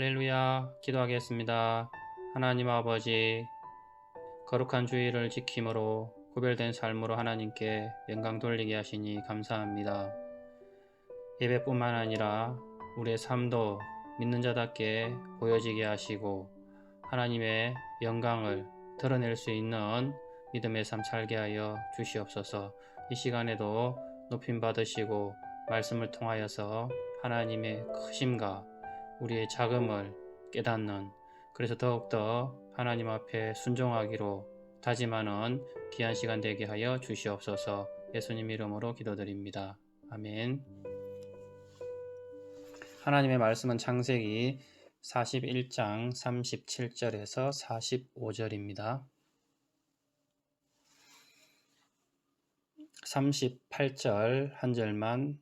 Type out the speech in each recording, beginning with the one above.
할렐루야, 기도하겠습니다. 하나님 아버지, 거룩한 주의를 지킴으로 구별된 삶으로 하나님께 영광 돌리게 하시니 감사합니다. 예배뿐만 아니라 우리의 삶도 믿는 자답게 보여지게 하시고 하나님의 영광을 드러낼 수 있는 믿음의 삶 살게 하여 주시옵소서. 이 시간에도 높임 받으시고 말씀을 통하여서 하나님의 크심과 우리의 작음을 깨닫는, 그래서 더욱더 하나님 앞에 순종하기로 다짐하는 귀한 시간 되게 하여 주시옵소서. 예수님 이름으로 기도드립니다. 아멘. 하나님의 말씀은 창세기 41장 37절에서 45절입니다. 38절 한 절만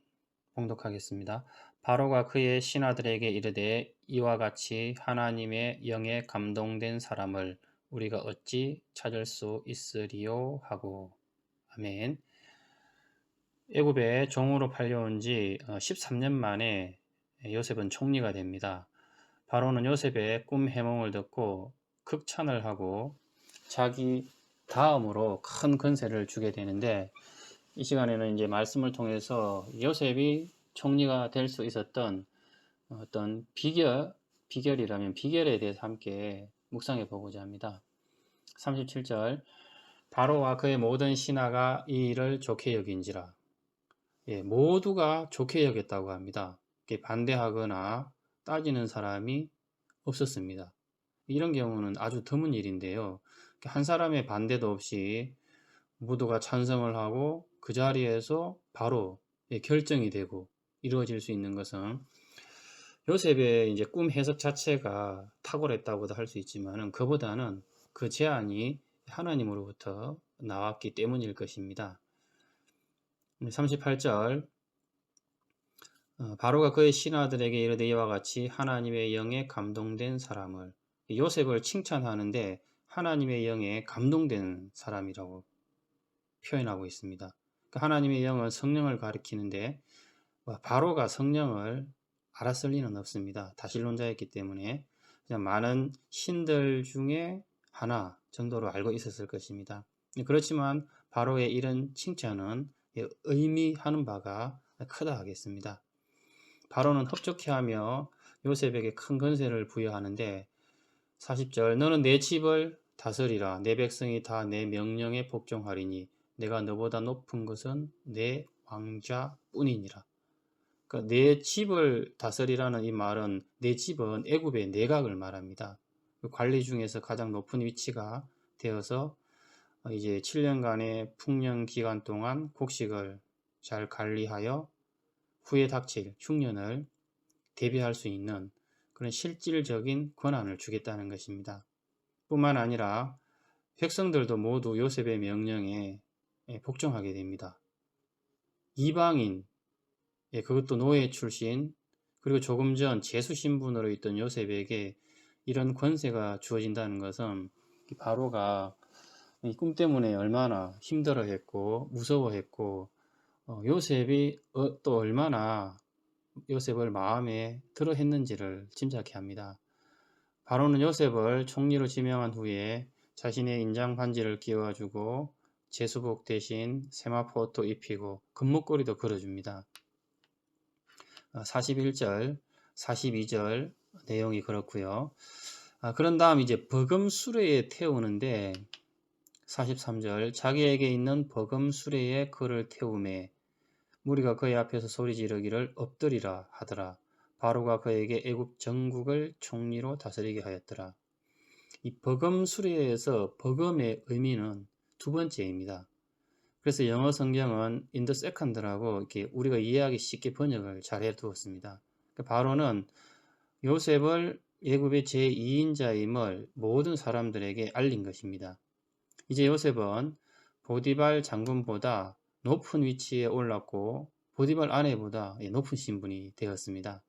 봉독하겠습니다. 바로가 그의 신하들에게 이르되 이와 같이 하나님의 영에 감동된 사람을 우리가 어찌 찾을 수 있으리요 하고. 아멘. 애굽에 종으로 팔려온 지 13년 만에 요셉은 총리가 됩니다. 바로는 요셉의 꿈 해몽을 듣고 극찬을 하고 자기 다음으로 큰 권세를 주게 되는데, 이 시간에는 이제 말씀을 통해서 요셉이 총리가 될 수 있었던 어떤 비결이라면 비결에 대해서 함께 묵상해 보고자 합니다. 37절, 바로와 그의 모든 신하가 이 일을 좋게 여긴지라. 모두가 좋게 여겼다고 합니다. 반대하거나 따지는 사람이 없었습니다. 이런 경우는 아주 드문 일인데요. 한 사람의 반대도 없이 모두가 찬성을 하고 그 자리에서 바로 결정이 되고 이루어질 수 있는 것은 요셉의 이제 꿈 해석 자체가 탁월했다고도 할 수 있지만 그보다는 그 제안이 하나님으로부터 나왔기 때문일 것입니다. 38절, 바로가 그의 신하들에게 이르되 이와 같이 하나님의 영에 감동된 사람을, 요셉을 칭찬하는데 하나님의 영에 감동된 사람이라고 표현하고 있습니다. 하나님의 영은 성령을 가리키는데 바로가 성령을 알았을 리는 없습니다. 다신론자였기 때문에 그냥 많은 신들 중에 하나 정도로 알고 있었을 것입니다. 그렇지만 바로의 이런 칭찬은 의미하는 바가 크다 하겠습니다. 바로는 흡족해하며 요셉에게 큰 권세를 부여하는데, 40절, 너는 내 집을 다스리라. 내 백성이 다 내 명령에 복종하리니 내가 너보다 높은 것은 내 왕자뿐이니라. 그러니까 내 집을 다스리라는 이 말은, 내 집은 애굽의 내각을 말합니다. 관리 중에서 가장 높은 위치가 되어서 이제 7년간의 풍년 기간 동안 곡식을 잘 관리하여 후에 닥칠 흉년을 대비할 수 있는 그런 실질적인 권한을 주겠다는 것입니다. 뿐만 아니라 백성들도 모두 요셉의 명령에 복종하게 됩니다. 이방인, 그것도 노예 출신, 그리고 조금 전 제수 신분으로 있던 요셉에게 이런 권세가 주어진다는 것은 바로가 이 꿈 때문에 얼마나 힘들어했고 무서워했고 요셉이 또 얼마나 요셉을 마음에 들어 했는지를 짐작케 합니다. 바로는 요셉을 총리로 지명한 후에 자신의 인장 반지를 끼워주고 제수복 대신 세마포도 입히고 금목걸이도 걸어줍니다. 41절, 42절 내용이 그렇고요. 그런 다음 이제 버금 수레에 태우는데, 43절, 자기에게 있는 버금 수레에 그를 태우매 무리가 그의 앞에서 소리 지르기를 엎드리라 하더라. 바로가 그에게 애굽 전국을 총리로 다스리게 하였더라. 이 버금 수레에서 버금의 의미는 두 번째입니다. 그래서 영어 성경은 in the second라고 이렇게 우리가 이해하기 쉽게 번역을 잘 해두었습니다. 바로는 요셉을 애굽의 제2인자임을 모든 사람들에게 알린 것입니다. 이제 요셉은 보디발 장군보다 높은 위치에 올랐고 보디발 아내보다 높은 신분이 되었습니다.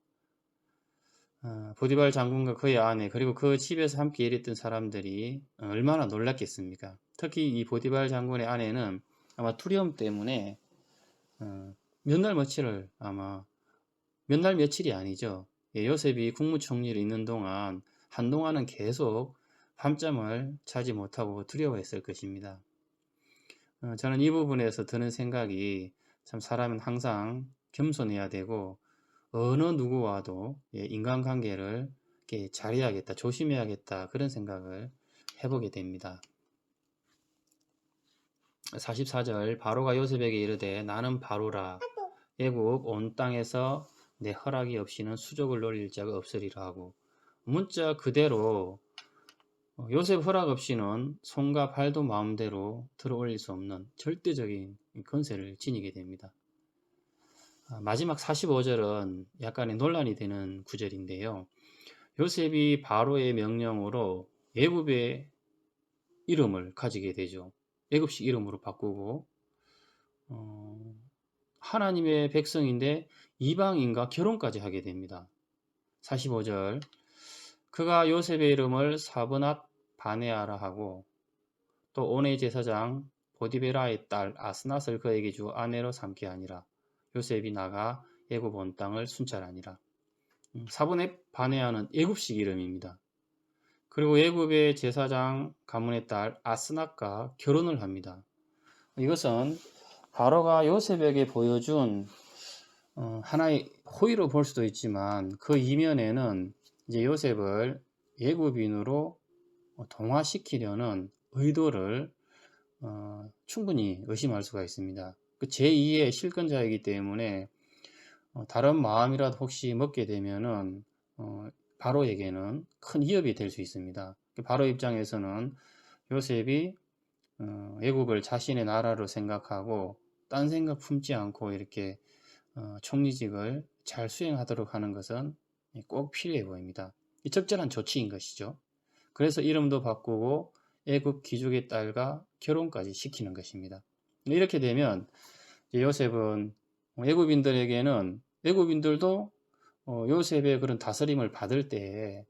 보디발 장군과 그의 아내, 그리고 그 집에서 함께 일했던 사람들이 얼마나 놀랐겠습니까? 특히 이 보디발 장군의 아내는 아마 두려움 때문에 몇 날 며칠이 아니죠. 요셉이 국무총리를 있는 동안 한동안은 계속 밤잠을 자지 못하고 두려워했을 것입니다. 저는 이 부분에서 드는 생각이 참 사람은 항상 겸손해야 되고 어느 누구와도 인간관계를 이렇게 잘해야겠다, 조심해야겠다 그런 생각을 해보게 됩니다. 44절 바로가 요셉에게 이르되 나는 바로라 애굽 온 땅에서 내 허락이 없이는 수족을 놀릴 자가 없으리라 하고 문자 그대로 요셉 허락 없이는 손과 발도 마음대로 들어 올릴 수 없는 절대적인 권세를 지니게 됩니다. 마지막 45절은 약간의 논란이 되는 구절인데요. 요셉이 바로의 명령으로 애굽의 이름을 가지게 되죠. 애굽식 이름으로 바꾸고 하나님의 백성인데 이방인과 결혼까지 하게 됩니다. 45절 그가 요셉의 이름을 사브낫 바네아라 하고 또 온의 제사장 보디베라의 딸 아스낫을 그에게 주 아내로 삼게 하니라. 요셉이 나가 애굽 온 땅을 순찰하니라. 사브낫 바네아는 애굽식 이름입니다. 그리고 애굽의 제사장 가문의 딸 아스낫과 결혼을 합니다. 이것은 바로가 요셉에게 보여준 하나의 호의로 볼 수도 있지만 그 이면에는 이제 요셉을 애굽인으로 동화시키려는 의도를 충분히 의심할 수가 있습니다. 그 제2의 실권자이기 때문에 다른 마음이라도 혹시 먹게 되면은 바로에게는 큰 위협이 될 수 있습니다. 바로 입장에서는 요셉이 애굽을 자신의 나라로 생각하고 딴 생각 품지 않고 이렇게 총리직을 잘 수행하도록 하는 것은 꼭 필요해 보입니다. 적절한 조치인 것이죠. 그래서 이름도 바꾸고 애굽 귀족의 딸과 결혼까지 시키는 것입니다. 이렇게 되면 요셉은 애굽인들에게는 애굽인들도 요셉의 그런 다스림을 받을 때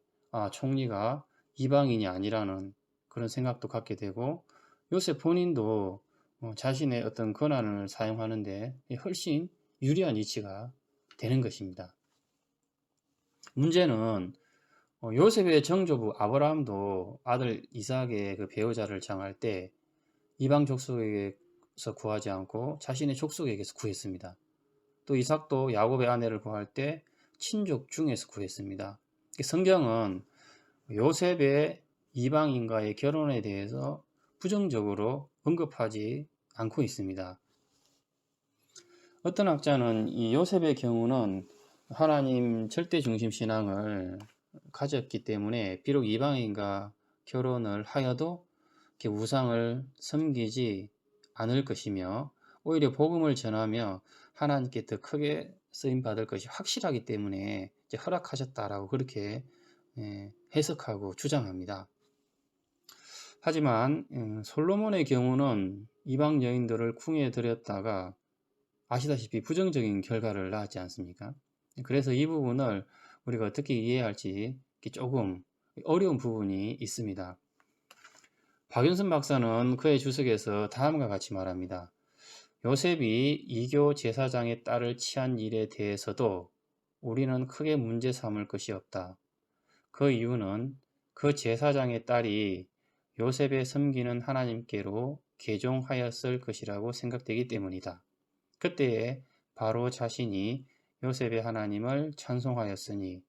총리가 이방인이 아니라는 그런 생각도 갖게 되고 요셉 본인도 자신의 어떤 권한을 사용하는데 훨씬 유리한 위치가 되는 것입니다. 문제는 요셉의 정조부 아브라함도 아들 이삭의 그 배우자를 정할 때 이방 족속에게서 구하지 않고 자신의 족속에게서 구했습니다. 또 이삭도 야곱의 아내를 구할 때 친족 중에서 구했습니다. 성경은 요셉의 이방인과의 결혼에 대해서 부정적으로 언급하지 않고 있습니다. 어떤 학자는 이 요셉의 경우는 하나님 절대 중심 신앙을 가졌기 때문에 비록 이방인과 결혼을 하여도 우상을 섬기지 않을 것이며 오히려 복음을 전하며 하나님께 더 크게 쓰임 받을 것이 확실하기 때문에 이제 허락하셨다라고 그렇게 해석하고 주장합니다. 하지만 솔로몬의 경우는 이방 여인들을 궁에 들였다가 아시다시피 부정적인 결과를 낳았지 않습니까? 그래서 이 부분을 우리가 어떻게 이해해야 할지 조금 어려운 부분이 있습니다. 박윤선 박사는 그의 주석에서 다음과 같이 말합니다. 요셉이 이교 제사장의 딸을 취한 일에 대해서도 우리는 크게 문제 삼을 것이 없다. 그 이유는 그 제사장의 딸이 요셉의 섬기는 하나님께로 개종하였을 것이라고 생각되기 때문이다. 그때에 바로 자신이 요셉의 하나님을 찬송하였으니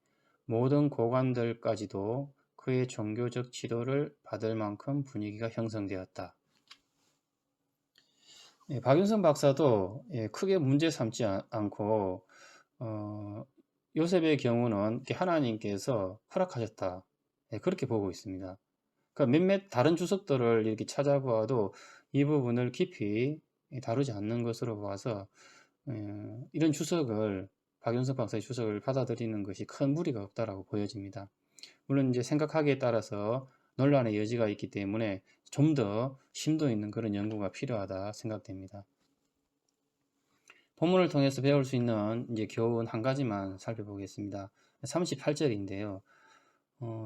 모든 고관들까지도 그의 종교적 지도를 받을 만큼 분위기가 형성되었다. 박윤선 박사도 크게 문제 삼지 않고 요셉의 경우는 하나님께서 허락하셨다. 그렇게 보고 있습니다. 그러니까 몇몇 다른 주석들을 이렇게 찾아보아도 이 부분을 깊이 다루지 않는 것으로 봐서 이런 주석을 박윤석 박사의 주석을 받아들이는 것이 큰 무리가 없다라고 보여집니다. 물론 이제 생각하기에 따라서 논란의 여지가 있기 때문에 좀 더 심도 있는 그런 연구가 필요하다 생각됩니다. 본문을 통해서 배울 수 있는 이제 교훈 한 가지만 살펴보겠습니다. 38절인데요.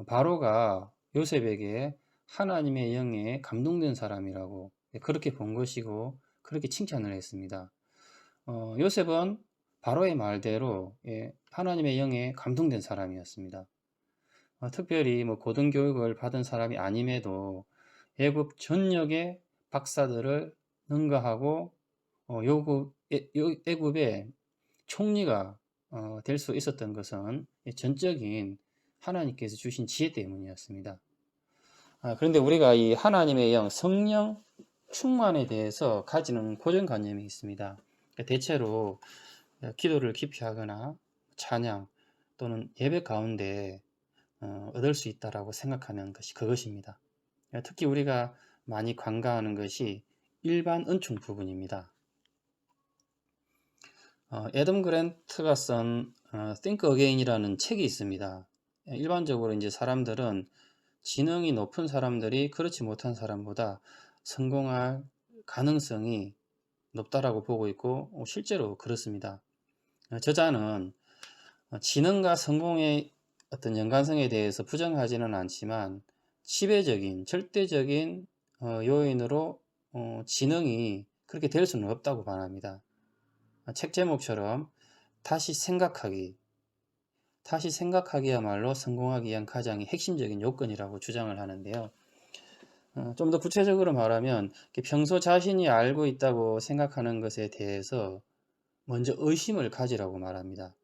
바로가 요셉에게 하나님의 영에 감동된 사람이라고 그렇게 본 것이고 그렇게 칭찬을 했습니다. 요셉은 바로의 말대로 하나님의 영에 감동된 사람이었습니다. 특별히 고등교육을 받은 사람이 아님에도 애굽 전역의 박사들을 능가하고 애굽의 총리가 될 수 있었던 것은 전적인 하나님께서 주신 지혜 때문이었습니다. 그런데 우리가 이 하나님의 영, 성령 충만에 대해서 가지는 고정관념이 있습니다. 대체로 기도를 깊이 하거나 찬양 또는 예배 가운데 얻을 수 있다라고 생각하는 것이 그것입니다. 특히 우리가 많이 간과하는 것이 일반 은총 부분입니다. 애덤 그랜트가 쓴 Think Again이라는 책이 있습니다. 일반적으로 이제 사람들은 지능이 높은 사람들이 그렇지 못한 사람보다 성공할 가능성이 높다라고 보고 있고 실제로 그렇습니다. 저자는 지능과 성공의 어떤 연관성에 대해서 부정하지는 않지만 지배적인 절대적인 요인으로 지능이 그렇게 될 수는 없다고 말합니다. 책 제목처럼 다시 생각하기야말로 성공하기 위한 가장 핵심적인 요건이라고 주장을 하는데요. 좀 더 구체적으로 말하면 평소 자신이 알고 있다고 생각하는 것에 대해서 먼저 의심을 가지라고 말합니다.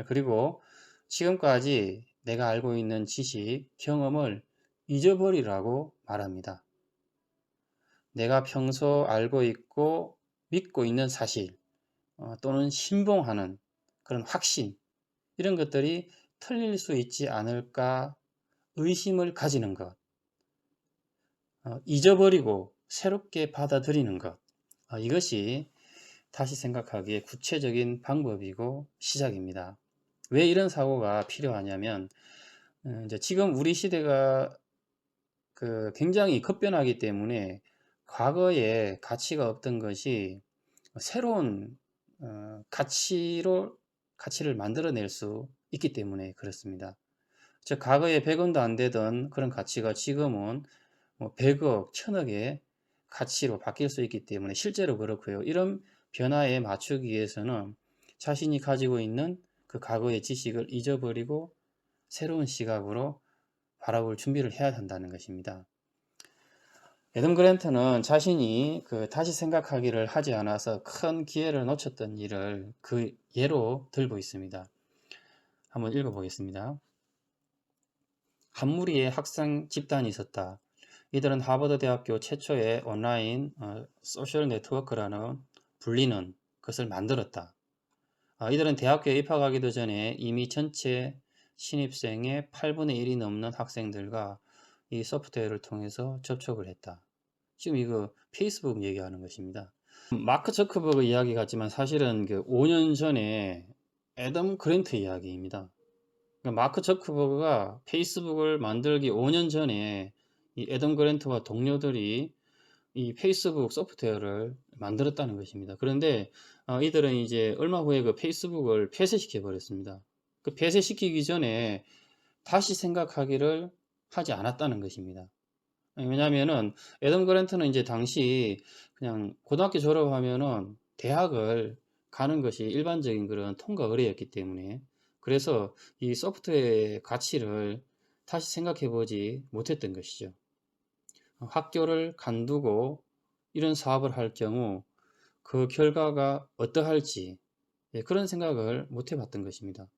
그리고 지금까지 내가 알고 있는 지식, 경험을 잊어버리라고 말합니다. 내가 평소 알고 있고 믿고 있는 사실 또는 신봉하는 그런 확신, 이런 것들이 틀릴 수 있지 않을까 의심을 가지는 것, 잊어버리고 새롭게 받아들이는 것, 이것이 다시 생각하기에 구체적인 방법이고 시작입니다. 왜 이런 사고가 필요하냐면 이제 지금 우리 시대가 굉장히 급변하기 때문에 과거에 가치가 없던 것이 새로운 가치를 만들어낼 수 있기 때문에 그렇습니다. 즉 과거에 100원도 안 되던 그런 가치가 지금은 100억, 1000억의 가치로 바뀔 수 있기 때문에 실제로 그렇고요. 이런 변화에 맞추기 위해서는 자신이 가지고 있는 그 과거의 지식을 잊어버리고 새로운 시각으로 바라볼 준비를 해야 한다는 것입니다. 애덤 그랜트는 자신이 다시 생각하기를 하지 않아서 큰 기회를 놓쳤던 일을 그 예로 들고 있습니다. 한번 읽어보겠습니다. 한 무리의 학생 집단이 있었다. 이들은 하버드 대학교 최초의 온라인 소셜 네트워크라는 불리는 것을 만들었다. 이들은 대학교에 입학하기도 전에 이미 전체 신입생의 8분의 1이 넘는 학생들과 이 소프트웨어를 통해서 접촉을 했다. 지금 이거 페이스북 얘기하는 것입니다. 마크 저커버그 이야기 같지만 사실은 5년 전에 애덤 그랜트 이야기입니다. 마크 저커버그가 페이스북을 만들기 5년 전에 이 애덤 그랜트와 동료들이 이 페이스북 소프트웨어를 만들었다는 것입니다. 그런데 이들은 이제 얼마 후에 그 페이스북을 폐쇄시켜 버렸습니다. 그 폐쇄시키기 전에 다시 생각하기를 하지 않았다는 것입니다. 왜냐하면은 애덤 그랜트는 이제 당시 그냥 고등학교 졸업하면은 대학을 가는 것이 일반적인 그런 통과 의례였기 때문에 그래서 이 소프트웨어의 가치를 다시 생각해 보지 못했던 것이죠. 학교를 간두고 이런 사업을 할 경우 그 결과가 어떠할지 그런 생각을 못 해봤던 것입니다.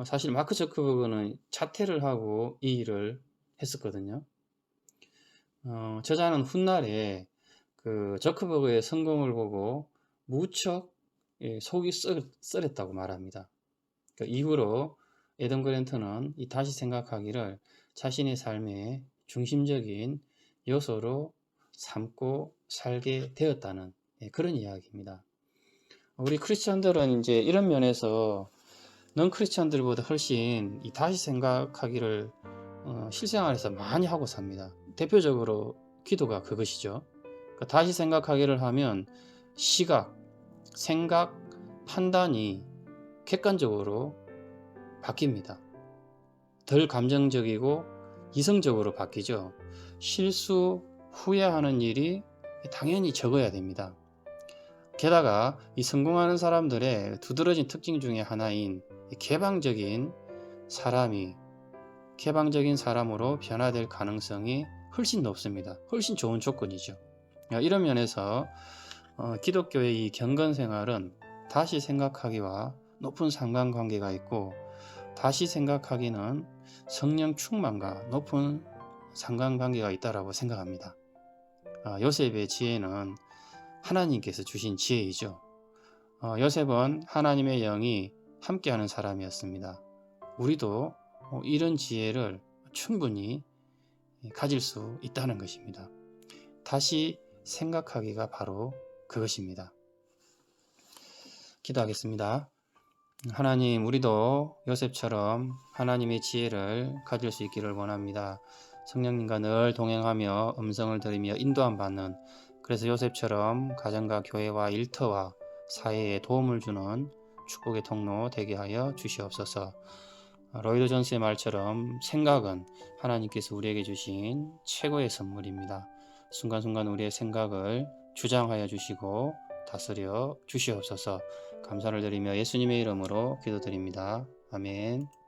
사실 마크 저커버그는 자퇴를 하고 이 일을 했었거든요. 저자는 훗날에 그 저커버그의 성공을 보고 무척 속이 썰했다고 말합니다. 그 이후로 애덤 그랜트는 이 다시 생각하기를 자신의 삶의 중심적인 요소로 삼고 살게 되었다는 그런 이야기입니다. 우리 크리스천들은 이제 이런 면에서 넌 크리스천들보다 훨씬 이 다시 생각하기를 실생활에서 많이 하고 삽니다. 대표적으로 기도가 그것이죠. 그러니까 다시 생각하기를 하면 시각, 생각, 판단이 객관적으로 바뀝니다. 덜 감정적이고 이성적으로 바뀌죠. 실수, 후회하는 일이 당연히 적어야 됩니다. 게다가 이 성공하는 사람들의 두드러진 특징 중에 하나인 개방적인 사람으로 변화될 가능성이 훨씬 높습니다. 훨씬 좋은 조건이죠. 이런 면에서 기독교의 이 경건생활은 다시 생각하기와 높은 상관관계가 있고, 다시 생각하기는 성령 충만과 높은 상관관계가 있다고 생각합니다. 요셉의 지혜는 하나님께서 주신 지혜이죠. 요셉은 하나님의 영이 함께하는 사람이었습니다. 우리도 이런 지혜를 충분히 가질 수 있다는 것입니다. 다시 생각하기가 바로 그것입니다. 기도하겠습니다. 하나님, 우리도 요셉처럼 하나님의 지혜를 가질 수 있기를 원합니다. 성령님과 늘 동행하며 음성을 들으며 인도함 받는, 그래서 요셉처럼 가정과 교회와 일터와 사회에 도움을 주는 축복의 통로 되게 하여 주시옵소서. 로이드 존스의 말처럼 생각은 하나님께서 우리에게 주신 최고의 선물입니다. 순간순간 우리의 생각을 주장하여 주시고 다스려 주시옵소서. 감사를 드리며 예수님의 이름으로 기도드립니다. 아멘.